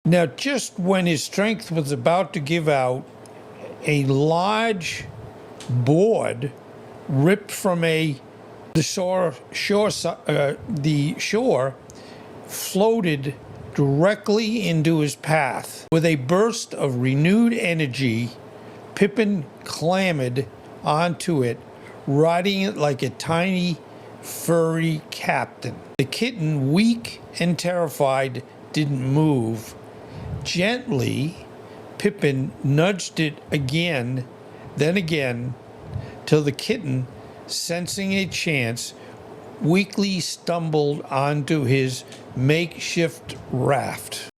Now, just when his strength was about to give out, a large board ripped from the shore floated directly into his path. With a burst of renewed energy, Pippin clambered onto it, riding it like a tiny, furry captain. The kitten, weak and terrified, didn't move. Gently, Pippin nudged it again, then again, till the kitten, sensing a chance, weakly stumbled onto his makeshift raft.